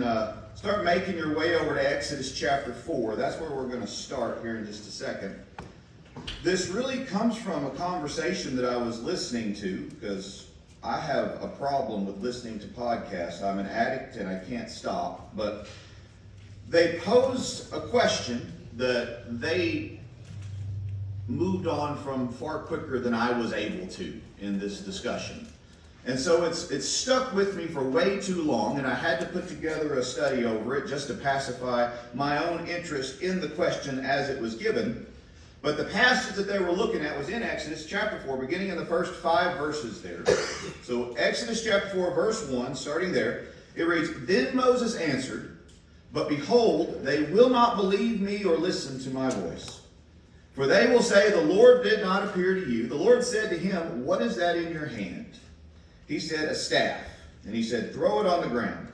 can start making your way over to Exodus chapter 4. That's where we're going to start here in just a second. This really comes from a conversation that I was listening to, because I have a problem with listening to podcasts. I'm an addict and I can't stop. But they posed a question that they moved on from far quicker than I was able to in this discussion. And so it's stuck with me for way too long, and I had to put together a study over it just to pacify my own interest in the question as it was given. But the passage that they were looking at was in Exodus chapter 4, beginning in the first 5 verses there. So Exodus chapter 4, verse 1, starting there, it reads, "Then Moses answered, but behold, they will not believe me or listen to my voice. For they will say, the Lord did not appear to you. The Lord said to him, what is that in your hand? He said, a staff. And he said, throw it on the ground.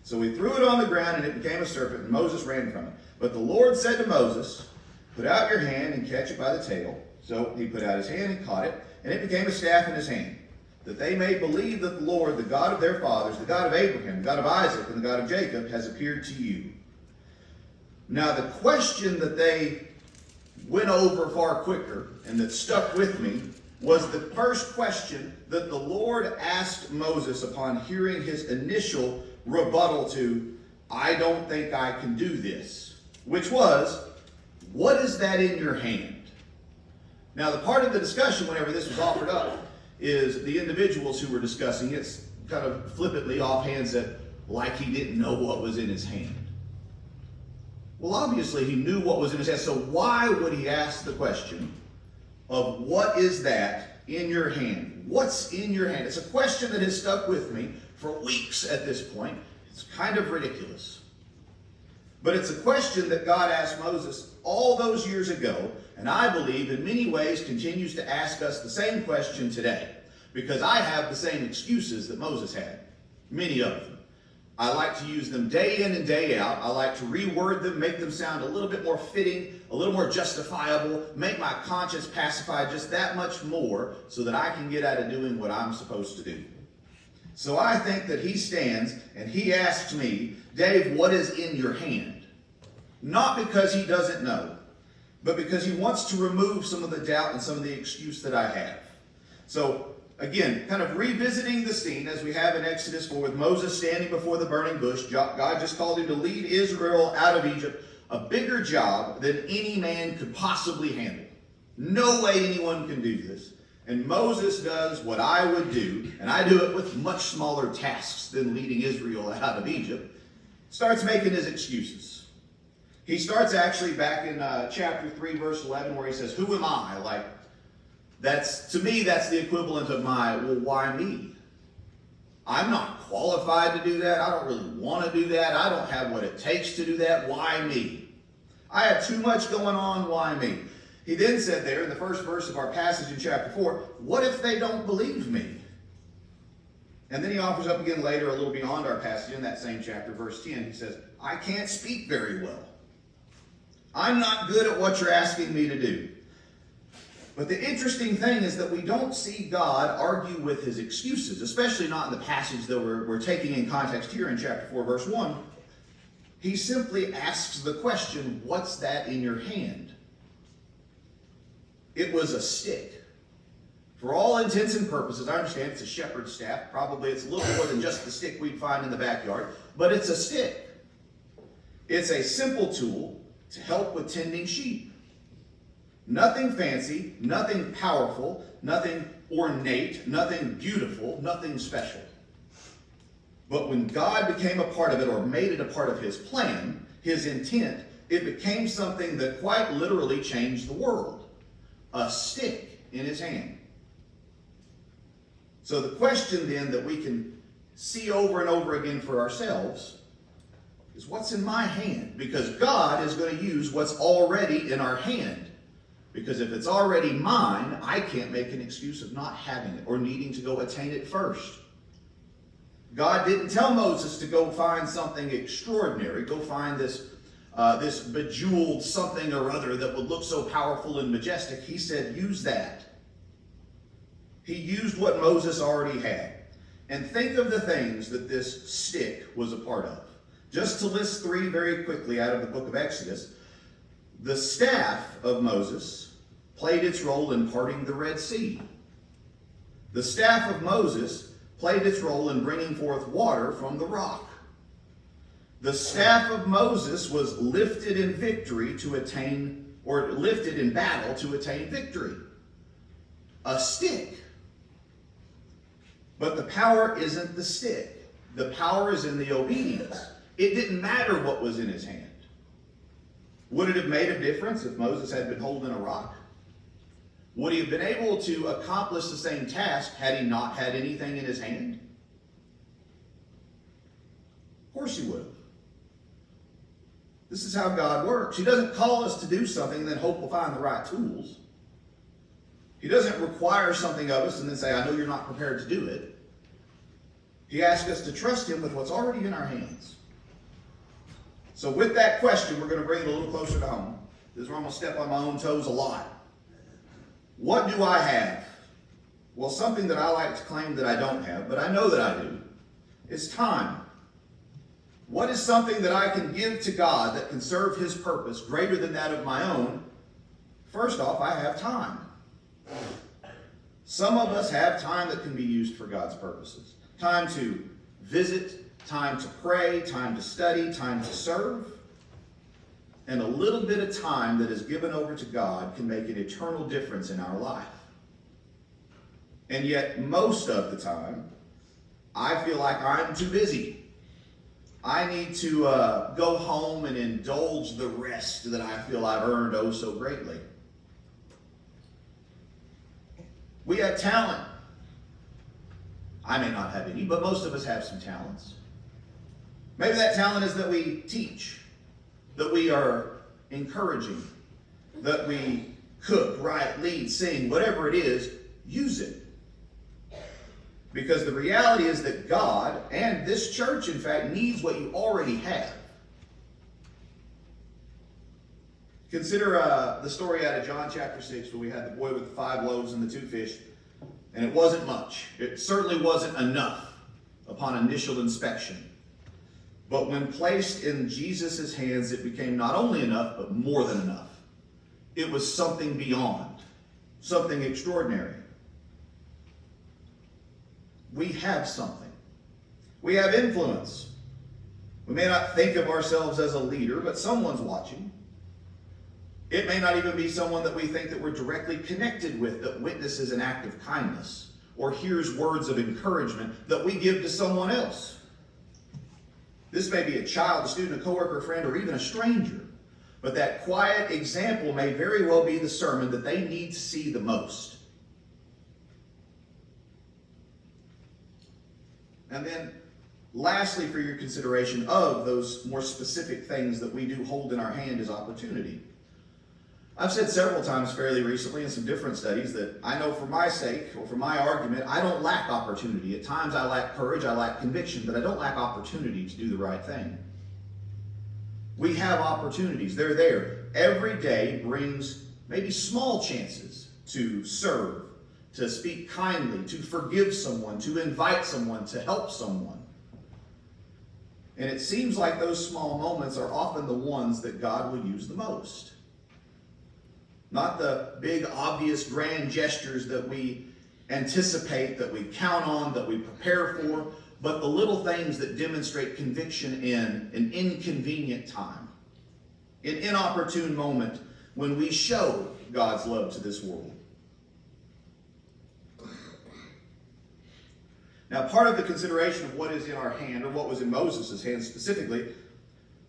So he threw it on the ground, and it became a serpent, and Moses ran from it. But the Lord said to Moses, put out your hand and catch it by the tail. So he put out his hand and caught it, and it became a staff in his hand, that they may believe that the Lord, the God of their fathers, the God of Abraham, the God of Isaac, and the God of Jacob, has appeared to you." Now the question that they went over far quicker and that stuck with me was the first question that the Lord asked Moses upon hearing his initial rebuttal to, "I don't think I can do this," which was, "What is that in your hand?" Now the part of the discussion whenever this was offered up is the individuals who were discussing it kind of flippantly offhand said, like he didn't know what was in his hand. Well, obviously he knew what was in his hand, so why would he ask the question of what is that in your hand? What's in your hand? It's a question that has stuck with me for weeks at this point. It's kind of ridiculous. But it's a question that God asked Moses all those years ago, and I believe in many ways continues to ask us the same question today, because I have the same excuses that Moses had, many of them. I like to use them day in and day out. I like to reword them, make them sound a little bit more fitting, a little more justifiable, make my conscience pacified just that much more so that I can get out of doing what I'm supposed to do. So I think that he stands and he asks me, "Dave, what is in your hand?" Not because he doesn't know, but because he wants to remove some of the doubt and some of the excuse that I have. So again, kind of revisiting the scene as we have in Exodus 4 with Moses standing before the burning bush. God just called him to lead Israel out of Egypt, a bigger job than any man could possibly handle. No way anyone can do this. And Moses does what I would do, and I do it with much smaller tasks than leading Israel out of Egypt, starts making his excuses. He starts actually back in chapter 3, verse 11, where he says, "Who am I?" Like, to me, that's the equivalent of well, why me? I'm not qualified to do that. I don't really want to do that. I don't have what it takes to do that. Why me? I have too much going on. Why me? He then said there in the first verse of our passage in chapter 4, what if they don't believe me? And then he offers up again later, a little beyond our passage in that same chapter, verse 10, he says, I can't speak very well. I'm not good at what you're asking me to do. But the interesting thing is that we don't see God argue with his excuses, especially not in the passage that we're taking in context here in chapter 4, verse 1. He simply asks the question, what's that in your hand? It was a stick. For all intents and purposes, I understand it's a shepherd's staff. Probably it's a little more than just the stick we'd find in the backyard, but it's a stick. It's a simple tool to help with tending sheep. Nothing fancy, nothing powerful, nothing ornate, nothing beautiful, nothing special. But when God became a part of it or made it a part of his plan, his intent, it became something that quite literally changed the world. A stick in his hand. So the question then that we can see over and over again for ourselves is what's in my hand? Because God is going to use what's already in our hand. Because if it's already mine, I can't make an excuse of not having it or needing to go attain it first. God didn't tell Moses to go find something extraordinary, go find this bejeweled something or other that would look so powerful and majestic. He said, use that. He used what Moses already had. And think of the things that this stick was a part of. Just to list three very quickly out of the book of Exodus, the staff of Moses played its role in parting the Red Sea. The staff of Moses played its role in bringing forth water from the rock. The staff of Moses was lifted in victory to attain, or lifted in battle to attain victory. A stick. But the power isn't the stick. The power is in the obedience. It didn't matter what was in his hand. Would it have made a difference if Moses had been holding a rock? Would he have been able to accomplish the same task had he not had anything in his hand? Of course he would have. This is how God works. He doesn't call us to do something and then hope we'll find the right tools. He doesn't require something of us and then say, I know you're not prepared to do it. He asks us to trust him with what's already in our hands. So with that question, we're going to bring it a little closer to home. This is where I'm going to step on my own toes a lot. What do I have? Well, something that I like to claim that I don't have, but I know that I do, is time. What is something that I can give to God that can serve his purpose greater than that of my own? First off, I have time. Some of us have time that can be used for God's purposes. Time to visit, time to pray, time to study, time to serve. And a little bit of time that is given over to God can make an eternal difference in our life. And yet, most of the time, I feel like I'm too busy. I need to go home and indulge the rest that I feel I've earned oh so greatly. We have talent. I may not have any, but most of us have some talents. Maybe that talent is that we teach, that we are encouraging, that we cook, write, lead, sing, whatever it is, use it. Because the reality is that God and this church, in fact, needs what you already have. Consider the story out of John chapter 6 where we had the boy with the 5 loaves and the 2 fish. And it wasn't much. It certainly wasn't enough upon initial inspection. But when placed in Jesus' hands, it became not only enough, but more than enough. It was something beyond, something extraordinary. We have something. We have influence. We may not think of ourselves as a leader, but someone's watching. It may not even be someone that we think that we're directly connected with that witnesses an act of kindness or hears words of encouragement that we give to someone else. This may be a child, a student, a coworker, a friend, or even a stranger. But that quiet example may very well be the sermon that they need to see the most. And then, lastly, for your consideration of those more specific things that we do hold in our hand is opportunity. I've said several times fairly recently in some different studies that I know for my sake, or for my argument, I don't lack opportunity. At times I lack courage, I lack conviction, but I don't lack opportunity to do the right thing. We have opportunities. They're there. Every day brings maybe small chances to serve, to speak kindly, to forgive someone, to invite someone, to help someone. And it seems like those small moments are often the ones that God will use the most. Not the big, obvious, grand gestures that we anticipate, that we count on, that we prepare for, but the little things that demonstrate conviction in an inconvenient time, an inopportune moment when we show God's love to this world. Now, part of the consideration of what is in our hand, or what was in Moses' hand specifically,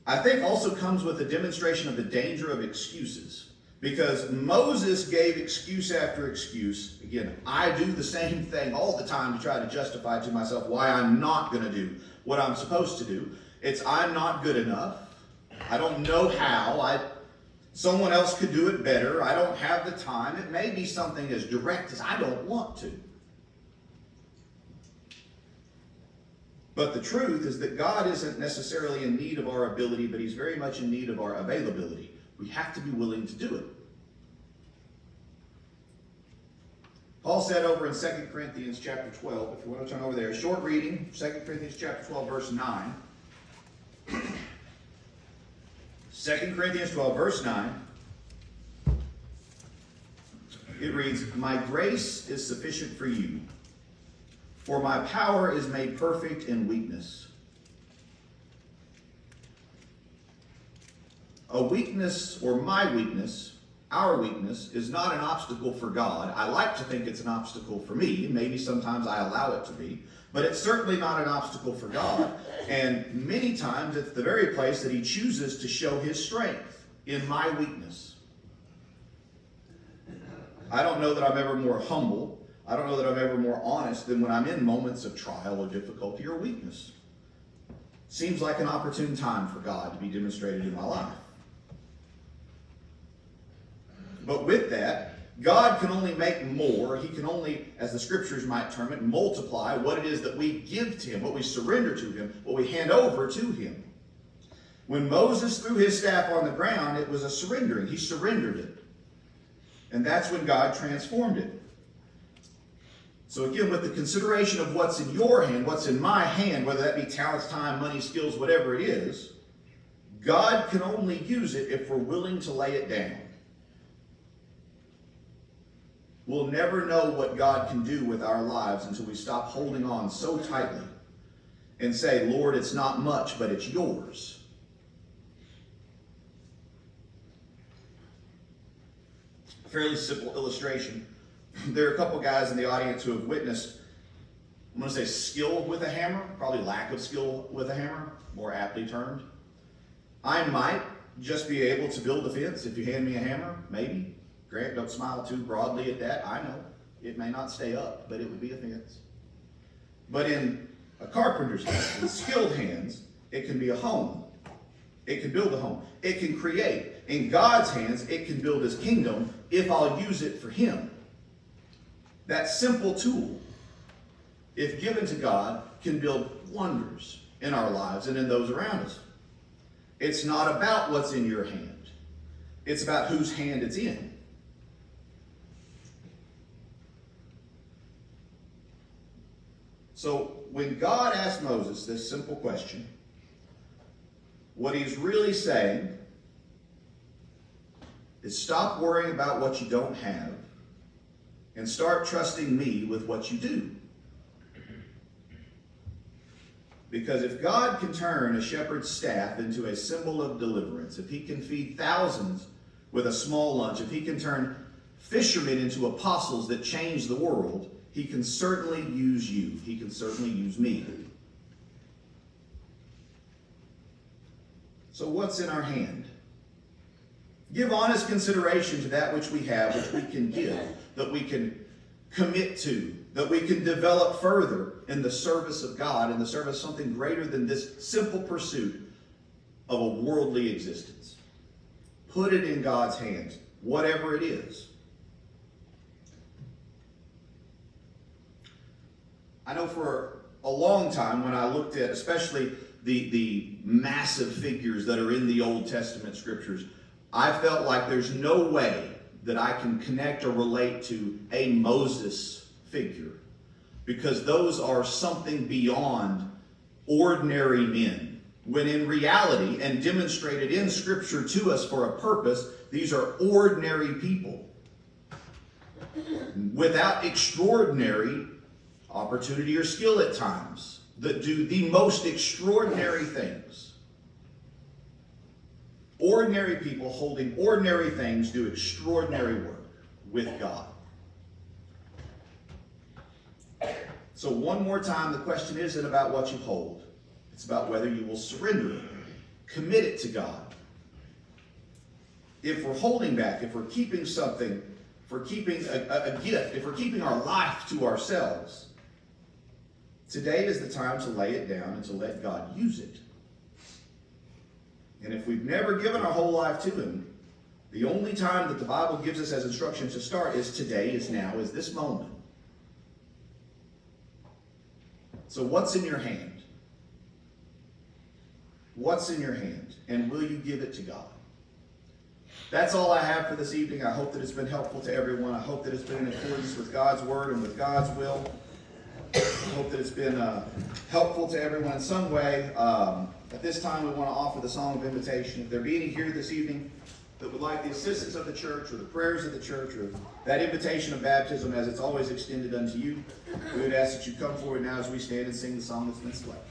I think also comes with a demonstration of the danger of excuses. Because Moses gave excuse after excuse. Again, I do the same thing all the time to try to justify to myself why I'm not going to do what I'm supposed to do. It's I'm not good enough. I don't know how. Someone else could do it better. I don't have the time. It may be something as direct as I don't want to. But the truth is that God isn't necessarily in need of our ability, but he's very much in need of our availability. We have to be willing to do it. Paul said over in 2 Corinthians chapter 12, if you want to turn over there, a short reading, 2 Corinthians chapter 12, verse 9. 2 Corinthians 12, verse 9. It reads, "My grace is sufficient for you, for my power is made perfect in weakness." A weakness, or my weakness, our weakness, is not an obstacle for God. I like to think it's an obstacle for me. Maybe sometimes I allow it to be. But it's certainly not an obstacle for God. And many times it's the very place that he chooses to show his strength, in my weakness. I don't know that I'm ever more humble. I don't know that I'm ever more honest than when I'm in moments of trial or difficulty or weakness. Seems like an opportune time for God to be demonstrated in my life. But with that, God can only make more. He can only, as the scriptures might term it, multiply what it is that we give to him, what we surrender to him, what we hand over to him. When Moses threw his staff on the ground, it was a surrendering. He surrendered it. And that's when God transformed it. So again, with the consideration of what's in your hand, what's in my hand, whether that be talents, time, money, skills, whatever it is, God can only use it if we're willing to lay it down. We'll never know what God can do with our lives until we stop holding on so tightly and say, "Lord, it's not much, but it's yours." Fairly simple illustration. There are a couple guys in the audience who have witnessed, I'm going to say skill with a hammer, probably lack of skill with a hammer, more aptly termed. I might just be able to build a fence if you hand me a hammer, maybe. Grant, don't smile too broadly at that. I know it may not stay up, but it would be a fence. But in a carpenter's hands, in skilled hands, it can be a home. It can build a home. It can create. In God's hands, it can build his kingdom if I'll use it for him. That simple tool, if given to God, can build wonders in our lives and in those around us. It's not about what's in your hand. It's about whose hand it's in. So when God asked Moses this simple question, what he's really saying is stop worrying about what you don't have and start trusting me with what you do. Because if God can turn a shepherd's staff into a symbol of deliverance, if he can feed thousands with a small lunch, if he can turn fishermen into apostles that change the world, he can certainly use you. He can certainly use me. So what's in our hand? Give honest consideration to that which we have, which we can give, that we can commit to, that we can develop further in the service of God, in the service of something greater than this simple pursuit of a worldly existence. Put it in God's hands, whatever it is. I know for a long time when I looked at especially the massive figures that are in the Old Testament scriptures, I felt like there's no way that I can connect or relate to a Moses figure, because those are something beyond ordinary men, when in reality and demonstrated in Scripture to us for a purpose, these are ordinary people without extraordinary opportunity or skill at times, that do the most extraordinary things. Ordinary people holding ordinary things do extraordinary work with God. So one more time, the question isn't about what you hold. It's about whether you will surrender it, commit it to God. If we're holding back, if we're keeping something, if we're keeping a gift, if we're keeping our life to ourselves, today is the time to lay it down and to let God use it. And if we've never given our whole life to him, the only time that the Bible gives us as instruction to start is today, is now, is this moment. So what's in your hand? What's in your hand? And will you give it to God? That's all I have for this evening. I hope that it's been helpful to everyone. I hope that it's been in accordance with God's word and with God's will. I hope that it's been helpful to everyone in some way. At this time, we want to offer the song of invitation. If there be any here this evening that would like the assistance of the church or the prayers of the church or that invitation of baptism as it's always extended unto you, we would ask that you come forward now as we stand and sing the song that's been selected.